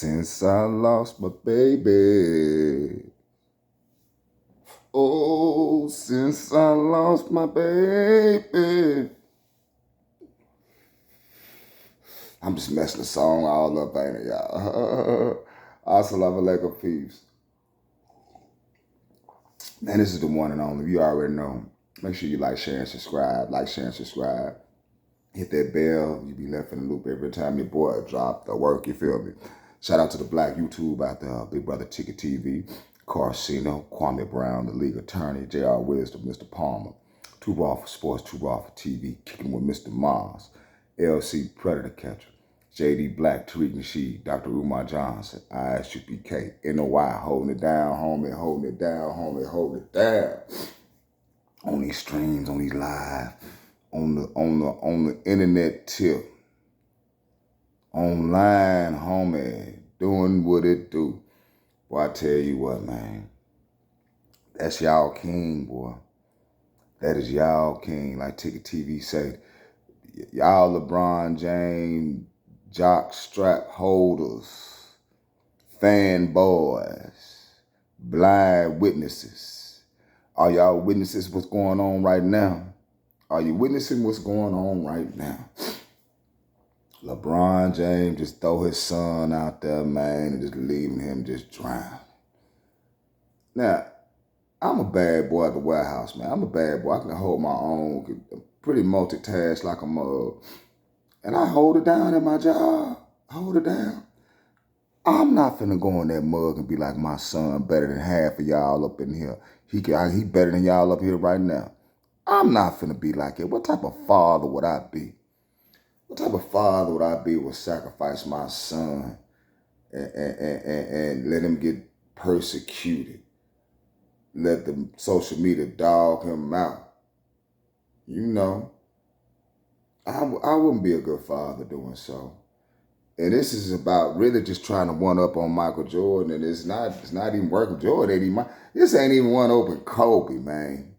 since I lost my baby. Oh, since I lost my baby. I'm just messing the song all up, ain't it, y'all? Assalamu alaikum, peeps. Man, this is the one and only. You already know. Make sure you like, share, and subscribe. Like, share, and subscribe. Hit that bell. You be left in the loop every time your boy drop the work. You feel me? Shout out to the black YouTube out there. Big Brother Ticket TV. Carcino, Kwame Brown, the league attorney. J.R. Wisdom, Mr. Palmer. Too Raw for Sports, Too Raw for TV. Kicking with Mr. Mars. LC Predator Catcher. J.D. Black, Tariq Nasheed, Dr. Umar Johnson, ISUPK, NOI, holding it down, homie, holding it down, homie, holding it down. On these streams, on these live, on the internet tip, online, homie, doing what it do. Boy, I tell you what, man, that's y'all king, boy. That is y'all king, like Ticket TV say. Y'all LeBron James, jock strap holders, fanboys, blind witnesses. Are y'all witnesses what's going on right now? Are you witnessing what's going on right now? LeBron James just throw his son out there, man, and just leaving him just drown. Now, I'm a bad boy at the warehouse, man. I'm a bad boy. I can hold my own, pretty multitask like a mug. And I hold it down at my job. Hold it down. I'm not finna go in that mug and be like my son better than half of y'all up in here. He better than y'all up here right now. I'm not finna be like it. What type of father would I be? What type of father would I be would sacrifice my son and let him get persecuted? Let the social media dog him out. You know, I wouldn't be a good father doing so. And this is about really just trying to one up on Michael Jordan, and it's not even working. Jordan ain't even. This ain't even one open Kobe, man.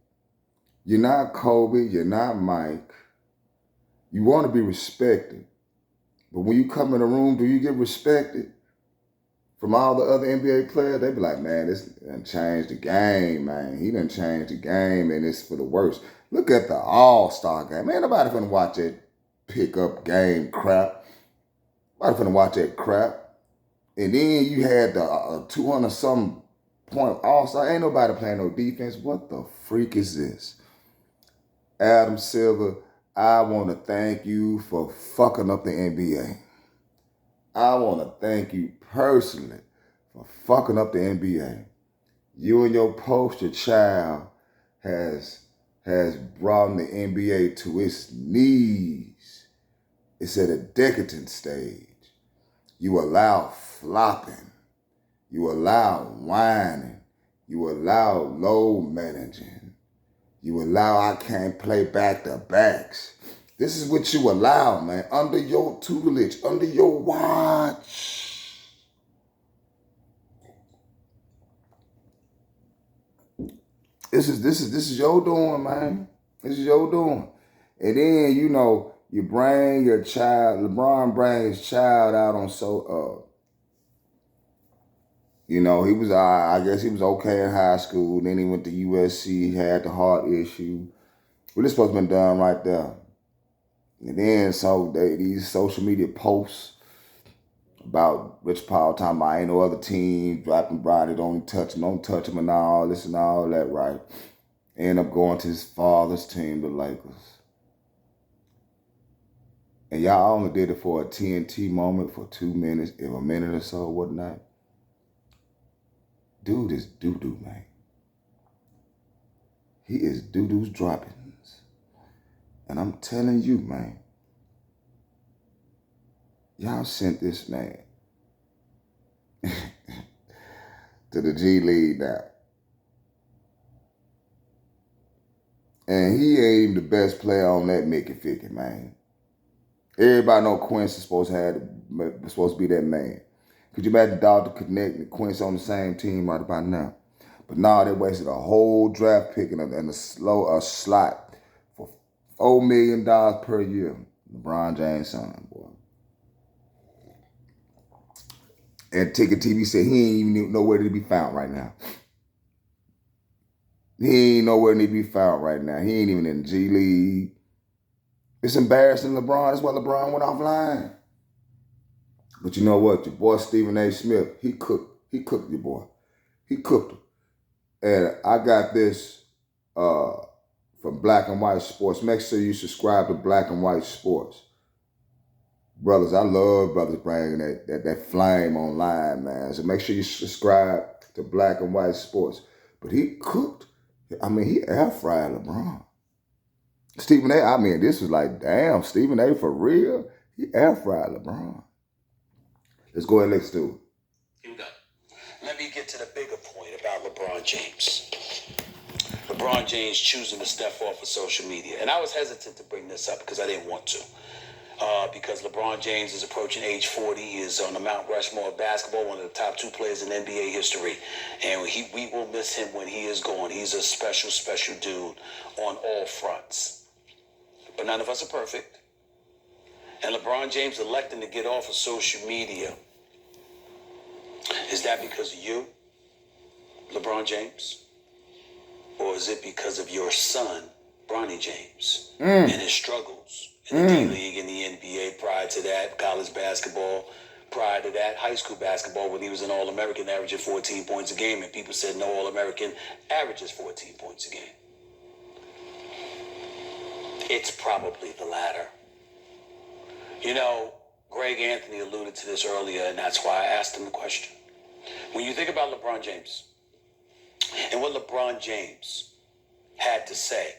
You're not Kobe. You're not Mike. You want to be respected, but when you come in a room, do you get respected from all the other NBA players? They be like, man, this done changed the game, man. He done changed the game, and it's for the worst. Look at the All-Star game, man. Nobody finna watch that pickup game crap. Nobody finna watch that crap. And then you had the 200-something point All-Star. Ain't nobody playing no defense. What the freak is this? Adam Silver, I want to thank you for fucking up the NBA. I want to thank you personally for fucking up the NBA. You and your poster child has brought the NBA to its knees. It's at a decadent stage. You allow flopping. You allow whining. You allow low managing. You allow I can't play back-to-backs. This is what you allow, man, under your tutelage, under your watch. This is your doing, man. This is your doing. And then, you know, you bring your child, LeBron brings his child out on you know, he was, I guess he was okay in high school. Then he went to USC, he had the heart issue. Well, this supposed to been done right there. And then these social media posts about Rich Paul talking about ain't no other team dropping Bronny, don't touch him and all this and all that, right? End up going to his father's team, the Lakers. And y'all only did it for a TNT moment for 2 minutes, if a minute or so, whatnot. Dude is doo-doo, man. He is doo-doo's droppings. And I'm telling you, man, y'all sent this man to the G League now. And he ain't the best player on that Mickey Ficky, man. Everybody know Quincy is supposed to be that man. Could you imagine Dr. Connect and Quincy on the same team right about now? But now they wasted a whole draft pick and a slot for $4 million per year. LeBron James' son, boy. And Ticket TV said he ain't even nowhere to be found right now. He ain't nowhere to be found right now. He ain't even in the G League. It's embarrassing LeBron. That's why LeBron went offline. But you know what? Your boy Stephen A. Smith, he cooked. He cooked your boy. He cooked him. And I got this from Black and White Sports. Make sure you subscribe to Black and White Sports. Brothers, I love brothers bringing that flame online, man. So make sure you subscribe to Black and White Sports. But he cooked. I mean, he air fried LeBron. Stephen A., I mean, this was like, damn, Stephen A. for real? He air fried LeBron. Let's go ahead and let's do it. Here we go. Let me get to the bigger point about LeBron James. LeBron James choosing to step off of social media. And I was hesitant to bring this up because I didn't want to. Because LeBron James is approaching age 40. He is on the Mount Rushmore of basketball, one of the top 2 players in NBA history. And we will miss him when he is gone. He's a special, special dude on all fronts. But none of us are perfect. And LeBron James electing to get off of social media. Is that because of you, LeBron James? Or is it because of your son, Bronny James, and his struggles in the D-League and the NBA prior to that, college basketball, prior to that, high school basketball, when he was an All-American averaging 14 points a game, and people said no All-American averages 14 points a game? It's probably the latter. You know, Greg Anthony alluded to this earlier, and that's why I asked him the question. When you think about LeBron James and what LeBron James had to say,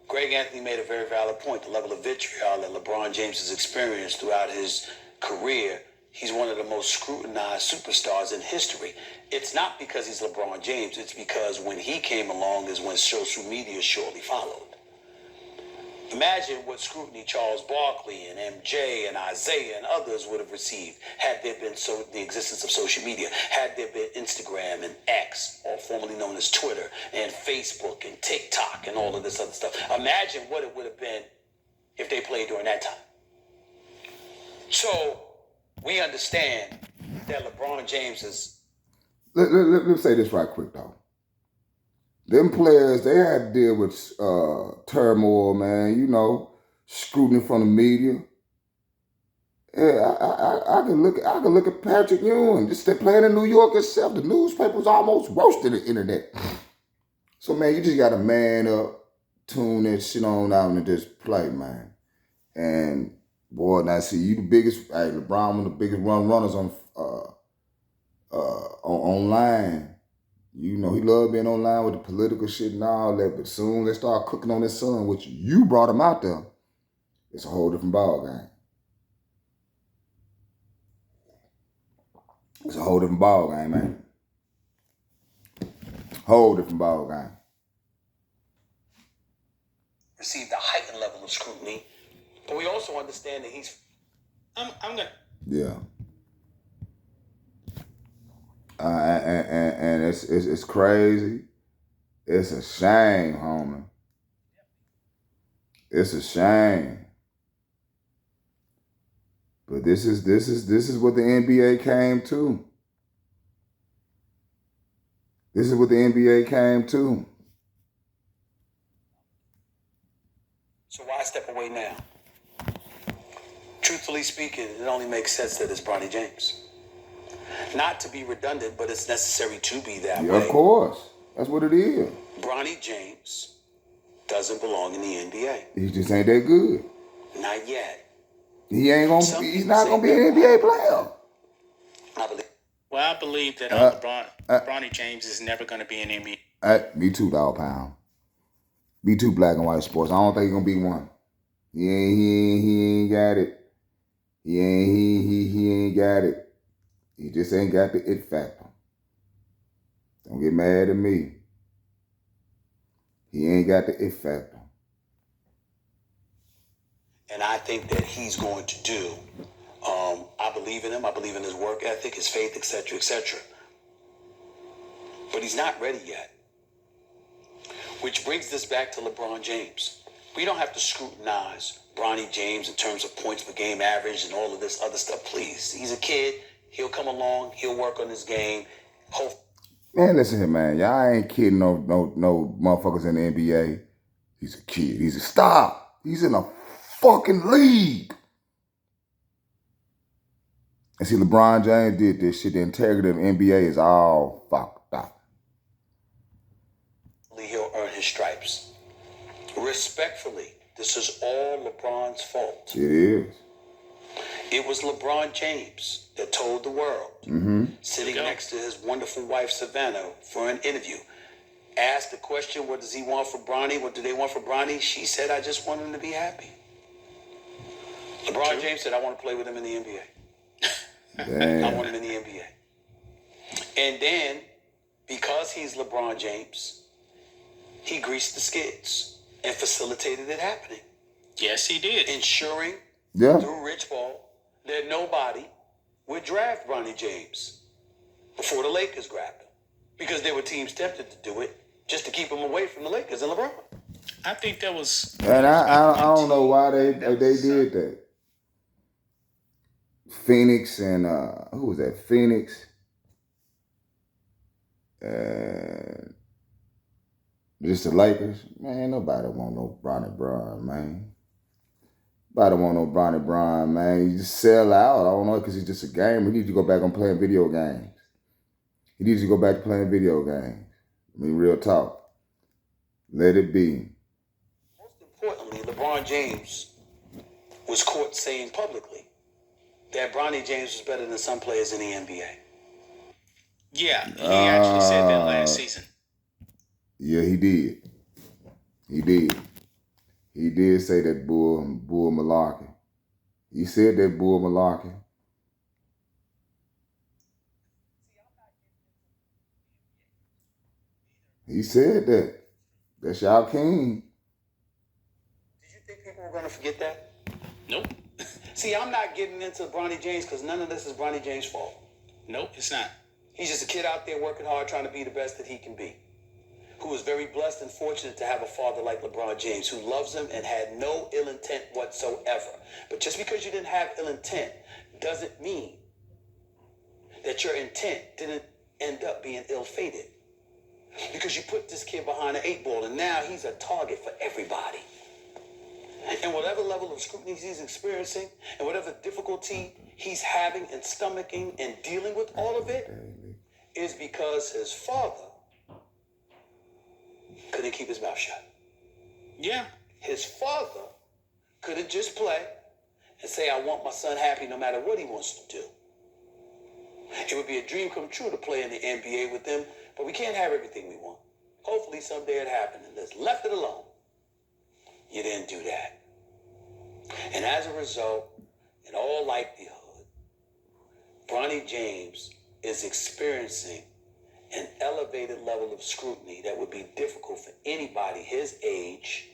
Greg Anthony made a very valid point. The level of vitriol that LeBron James has experienced throughout his career, he's one of the most scrutinized superstars in history. It's not because he's LeBron James. It's because when he came along is when social media shortly followed. Imagine what scrutiny Charles Barkley and MJ and Isaiah and others would have received had there been the existence of social media, had there been Instagram and X, or formerly known as Twitter, and Facebook and TikTok and all of this other stuff. Imagine what it would have been if they played during that time. So we understand that LeBron James is... Let's say this right quick, though. Them players, they had to deal with turmoil, man. You know, scrutiny from the media. Yeah, I can look at Patrick Ewing, just playing in New York itself. The newspapers almost roasted the internet. So man, you just gotta man up, tune that shit on out and just play, man. And boy, now see you the biggest. Hey, LeBron one of the biggest runners on online. You know, he loved being online with the political shit and all that, but soon they start cooking on his son, which you brought him out there, it's a whole different ball game. It's a whole different ball game, man. Whole different ball game. Received a heightened level of scrutiny, but we also understand that he's... I'm gonna... Yeah. And it's crazy. It's a shame, homie. It's a shame. But this is what the NBA came to. This is what the NBA came to. So why step away now? Truthfully speaking, it only makes sense that it's Bronny James. Not to be redundant, but it's necessary to be that way. Of course. That's what it is. Bronny James doesn't belong in the NBA. He just ain't that good. Not yet. He's not gonna be an NBA player. I believe that Bronny James is never gonna be an NBA. Me too, dog pound. Me too, Black and White Sports. I don't think he's gonna be one. He ain't got it. He ain't got it. He just ain't got the it factor. Don't get mad at me. He ain't got the it factor. And I think that he's going to do. I believe in him. I believe in his work ethic, his faith, etc., etc. But he's not ready yet. Which brings this back to LeBron James. We don't have to scrutinize Bronny James in terms of points per game average and all of this other stuff. Please, he's a kid. He'll come along. He'll work on his game. Hopefully. Man, listen here, man. Y'all ain't kidding no motherfuckers in the NBA. He's a kid. He's a star. He's in a fucking league. And see, LeBron James did this shit. The integrity of the NBA is all fucked up. He'll earn his stripes. Respectfully, this is all LeBron's fault. It is. It was LeBron James that told the world, sitting next to his wonderful wife, Savannah, for an interview, asked the question, what does he want for Bronny? What do they want for Bronny? She said, I just want him to be happy. LeBron James said, I want to play with him in the NBA. Damn. I want him in the NBA. And then, because he's LeBron James, he greased the skids and facilitated it happening. Yes, he did. Ensuring through Rich Paul that nobody would draft Bronny James before the Lakers grabbed him. Because there were teams tempted to do it just to keep him away from the Lakers and LeBron. I think that was... And I don't know why they did that. Phoenix and who was that? Phoenix and just the Lakers. Man, nobody want no Bronny Brown, man. Nobody want no Bronny Brown, man. You just sell out. I don't know, because he's just a gamer. He needs to go back on playing video games. He needs to go back to playing video games. I mean, real talk. Let it be. Most importantly, LeBron James was caught saying publicly that Bronny James was better than some players in the NBA. Yeah, he actually said that last season. Yeah, he did. He did. He did say that bull malarkey. He said that bull malarkey. He said that. That's y'all king. Did you think people were going to forget that? Nope. See, I'm not getting into Bronny James because none of this is Bronny James' fault. Nope, it's not. He's just a kid out there working hard, trying to be the best that he can be, who was very blessed and fortunate to have a father like LeBron James, who loves him and had no ill intent whatsoever. But just because you didn't have ill intent doesn't mean that your intent didn't end up being ill-fated. Because you put this kid behind an 8-ball, and now he's a target for everybody. And whatever level of scrutiny he's experiencing, and whatever difficulty he's having and stomaching and dealing with all of it, is because his father couldn't keep his mouth shut. Yeah. His father couldn't just play and say, I want my son happy no matter what he wants to do. It would be a dream come true to play in the NBA with them, but we can't have everything we want. Hopefully someday it happens and just left it alone. You didn't do that. And as a result, in all likelihood, Bronny James is experiencing an elevated level of scrutiny that would be difficult for anybody his age,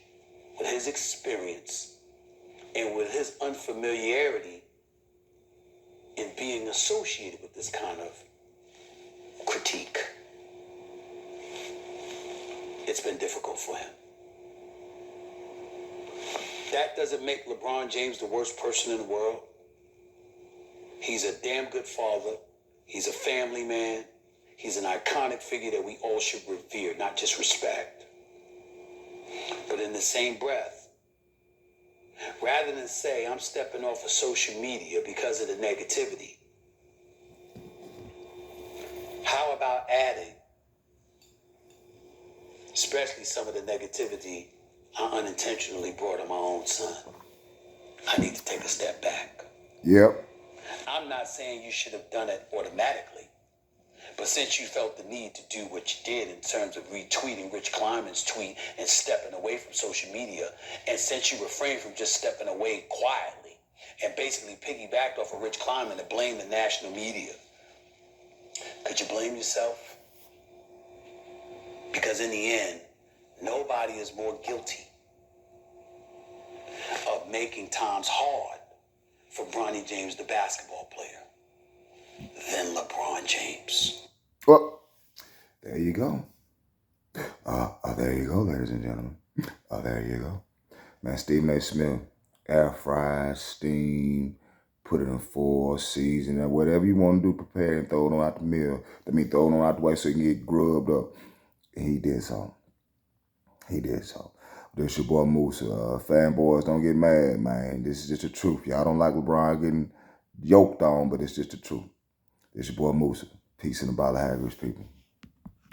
with his experience, and with his unfamiliarity in being associated with this kind of critique. It's been difficult for him. That doesn't make LeBron James the worst person in the world. He's a damn good father. He's a family man. He's an iconic figure that we all should revere, not just respect. But in the same breath, rather than say, I'm stepping off of social media because of the negativity, how about adding, especially some of the negativity I unintentionally brought on my own son? I need to take a step back. Yep. I'm not saying you should have done it automatically, but since you felt the need to do what you did in terms of retweeting Rich Kleiman's tweet and stepping away from social media, and since you refrained from just stepping away quietly and basically piggybacked off of Rich Kleiman to blame the national media, could you blame yourself? Because in the end, nobody is more guilty of making times hard for Bronny James, the basketball player, than LeBron James. Well, there you go. There you go, ladies and gentlemen. There you go. Man, Stephen A. Smith, air fried, steam, put it in full season or whatever you want to do, prepare and throw it on out the mill. Throw it on out the way so you can get grubbed up. And he did so. This your boy Musa. Fanboys, don't get mad, man. This is just the truth. Y'all don't like LeBron getting yoked on, but it's just the truth. This your boy Musa. Peace in the Bala Haggers, people.